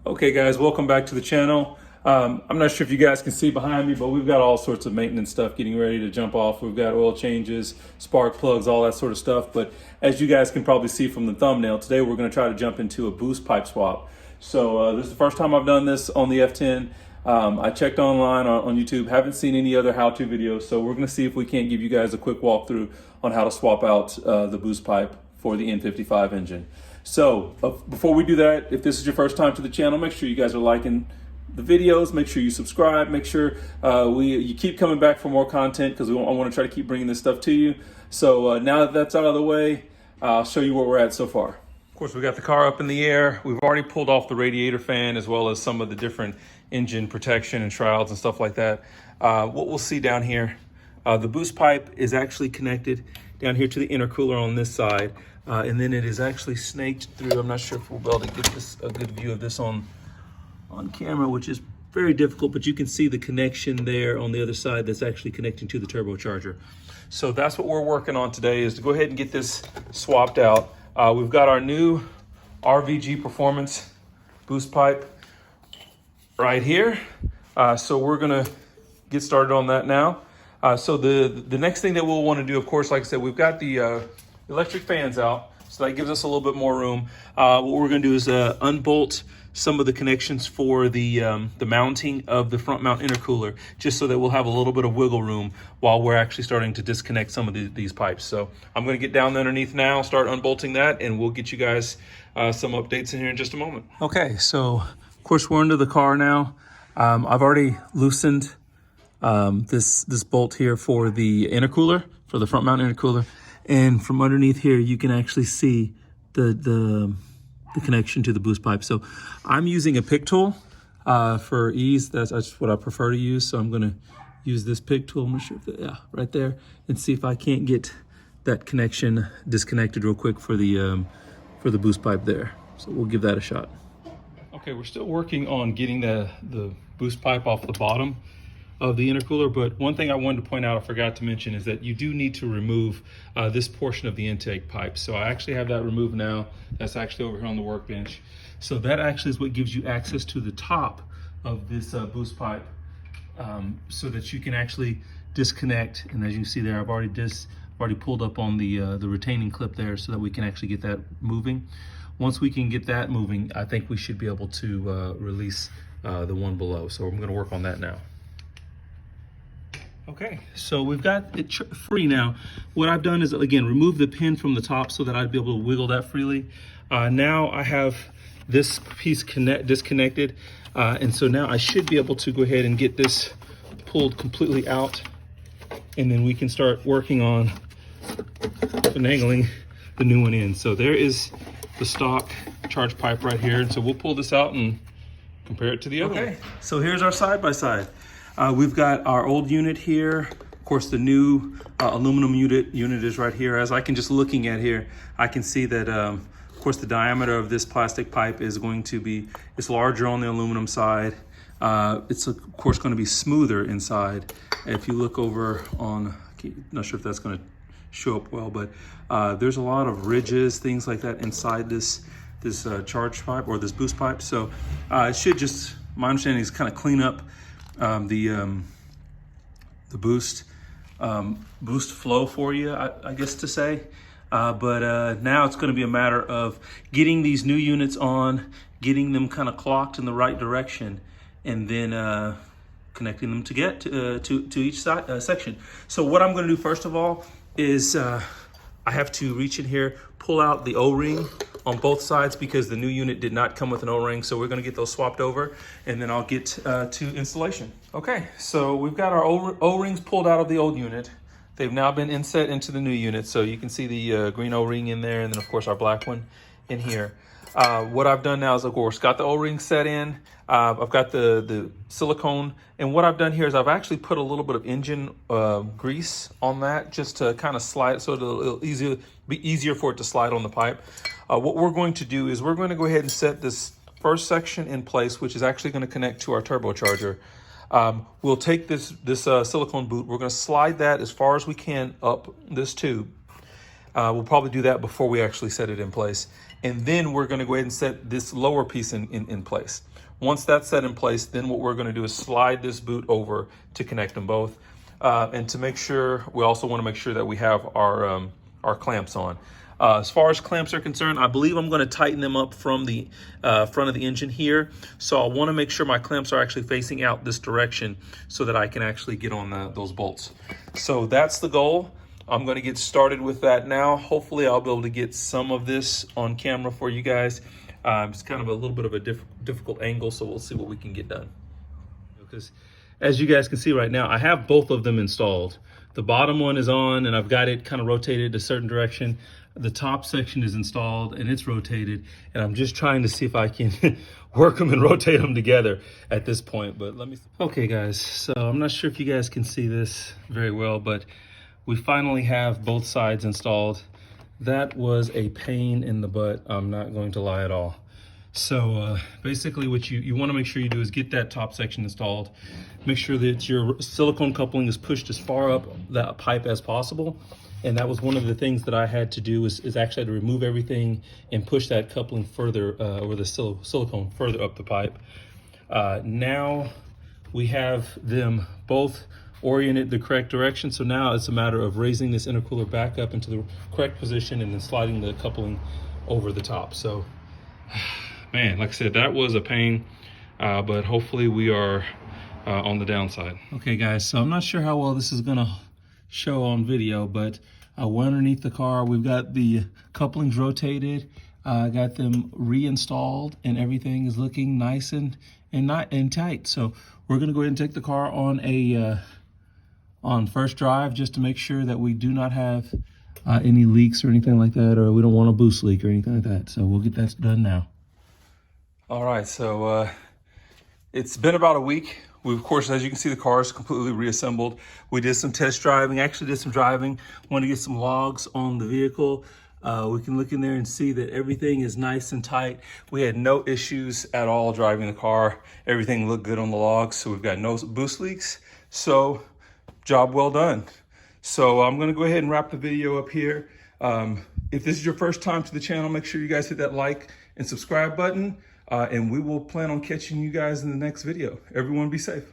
Okay guys, welcome back to the channel. I'm not sure if you guys can see behind me, but we've got all sorts of maintenance stuff getting ready to jump off. We've got oil changes, spark plugs, all that sort of stuff. But as you guys can probably see from the thumbnail, today we're going to try to jump into a boost pipe swap. So this is the first time I've done this on the F10. I checked online on YouTube, haven't seen any other how-to videos. So we're going to see if we can't give you guys a quick walkthrough on how to swap out the boost pipe for the N55 engine. So before we do that, if this is your first time to the channel, make sure you guys are liking the videos, make sure you subscribe, make sure you keep coming back for more content, because I want to try to keep bringing this stuff to you. So now that that's out of the way, I'll show you where we're at so far. Of course, we got the car up in the air. We've already pulled off the radiator fan as well as some of the different engine protection and shrouds and stuff like that. What we'll see down here, the boost pipe is actually connected down here to the intercooler on this side. And then it is actually snaked through. I'm not sure if we'll be able to get this a good view of this on camera, which is very difficult, but you can see the connection there on the other side that's actually connecting to the turbocharger. So that's what we're working on today, is to go ahead and get this swapped out. We've got our new RVG Performance Boost Pipe right here. So we're gonna get started on that now. So the next thing that we'll want to do, of course, like I said, we've got the electric fans out, so that gives us a little bit more room. What we're going to do is unbolt some of the connections for the mounting of the front mount intercooler, just so that we'll have a little bit of wiggle room while we're actually starting to disconnect some of these pipes. So I'm going to get down underneath now, start unbolting that, and we'll get you guys some updates in here in just a moment. Okay, so of course we're into the car now. I've already loosened this bolt here for the intercooler, for the front mount intercooler. And from underneath here, you can actually see the connection to the boost pipe. So I'm using a pick tool for ease. That's what I prefer to use. So I'm going to use this pick tool. I'm not sure if yeah, right there, and see if I can't get that connection disconnected real quick for the boost pipe there. So we'll give that a shot. Okay, we're still working on getting the boost pipe off the bottom of the intercooler, but one thing I wanted to point out, I forgot to mention, is that you do need to remove this portion of the intake pipe. So I actually have that removed now. That's actually over here on the workbench. So that actually is what gives you access to the top of this boost pipe, so that you can actually disconnect. And as you can see there, I've already pulled up on the retaining clip there, so that we can actually get that moving. Once we can get that moving, I think we should be able to release the one below. So I'm going to work on that now. Okay, so we've got it free now. What I've done is, again, remove the pin from the top so that I'd be able to wiggle that freely. Now I have this piece disconnected, and so now I should be able to go ahead and get this pulled completely out, and then we can start working on finagling the new one in. So there is the stock charge pipe right here, and so we'll pull this out and compare it to the other one. So here's our side-by-side. We've got our old unit here. Of course, the new aluminum unit is right here. As I can just looking at here, I can see that, of course, the diameter of this plastic pipe is going to be, it's larger on the aluminum side. It's, of course, going to be smoother inside. If you look over on, not sure if that's going to show up well, but there's a lot of ridges, things like that inside this charge pipe, or this boost pipe. So it should just, my understanding is, kind of clean up the boost flow for you, I guess to say. But now it's going to be a matter of getting these new units on, getting them kind of clocked in the right direction, and then connecting them to get to each side, section. So what I'm going to do first of all is I have to reach in here, pull out the O-ring on both sides, because the new unit did not come with an O-ring. So we're going to get those swapped over, and then I'll get to installation. Okay, so we've got our O-rings pulled out of the old unit. They've now been inset into the new unit. So you can see the green O-ring in there, and then of course our black one in here. What I've done now is, of course, got the O-ring set in. I've got the silicone, and what I've done here is I've actually put a little bit of engine grease on that, just to kind of slide it, so it'll be easier for it to slide on the pipe. What we're going to do is we're going to go ahead and set this first section in place, which is actually going to connect to our turbocharger. We'll take this silicone boot, we're going to slide that as far as we can up this tube. We'll probably do that before we actually set it in place. And then we're going to go ahead and set this lower piece in place. Once that's set in place, then what we're going to do is slide this boot over to connect them both. And to make sure, we also want to make sure that we have our clamps on. As far as clamps are concerned, I believe I'm going to tighten them up from the front of the engine here. So I want to make sure my clamps are actually facing out this direction so that I can actually get on those bolts. So that's the goal. I'm going to get started with that now. Hopefully I'll be able to get some of this on camera for you guys. It's kind of a little bit of a difficult angle, so we'll see what we can get done. Because as you guys can see right now, I have both of them installed. The bottom one is on and I've got it kind of rotated a certain direction. The top section is installed and it's rotated, and I'm just trying to see if I can work them and rotate them together at this point. But let me, okay guys, so I'm not sure if you guys can see this very well, but we finally have both sides installed. That was a pain in the butt, I'm not going to lie at all. So basically what you want to make sure you do is get that top section installed. Make sure that your silicone coupling is pushed as far up that pipe as possible. And that was one of the things that I had to do is actually to remove everything and push that coupling further, or the silicone further up the pipe. Now we have them both oriented the correct direction. So now it's a matter of raising this intercooler back up into the correct position and then sliding the coupling over the top. So, man, like I said, that was a pain, but hopefully we are on the downside. Okay guys, so I'm not sure how well this is gonna show on video, but we're underneath the car. We've got the couplings rotated, got them reinstalled, and everything is looking nice and tight. So we're gonna go ahead and take the car on a on first drive just to make sure that we do not have any leaks or anything like that, or we don't want a boost leak or anything like that. So we'll get that done now. All right, so it's been about a week. We, of course, as you can see, the car is completely reassembled. We did some test driving, actually did some driving. Want to get some logs on the vehicle. We can look in there and see that everything is nice and tight. We had no issues at all driving the car. Everything looked good on the logs, so we've got no boost leaks. So, job well done. So I'm gonna go ahead and wrap the video up here. If this is your first time to the channel, make sure you guys hit that like and subscribe button. And we will plan on catching you guys in the next video. Everyone be safe.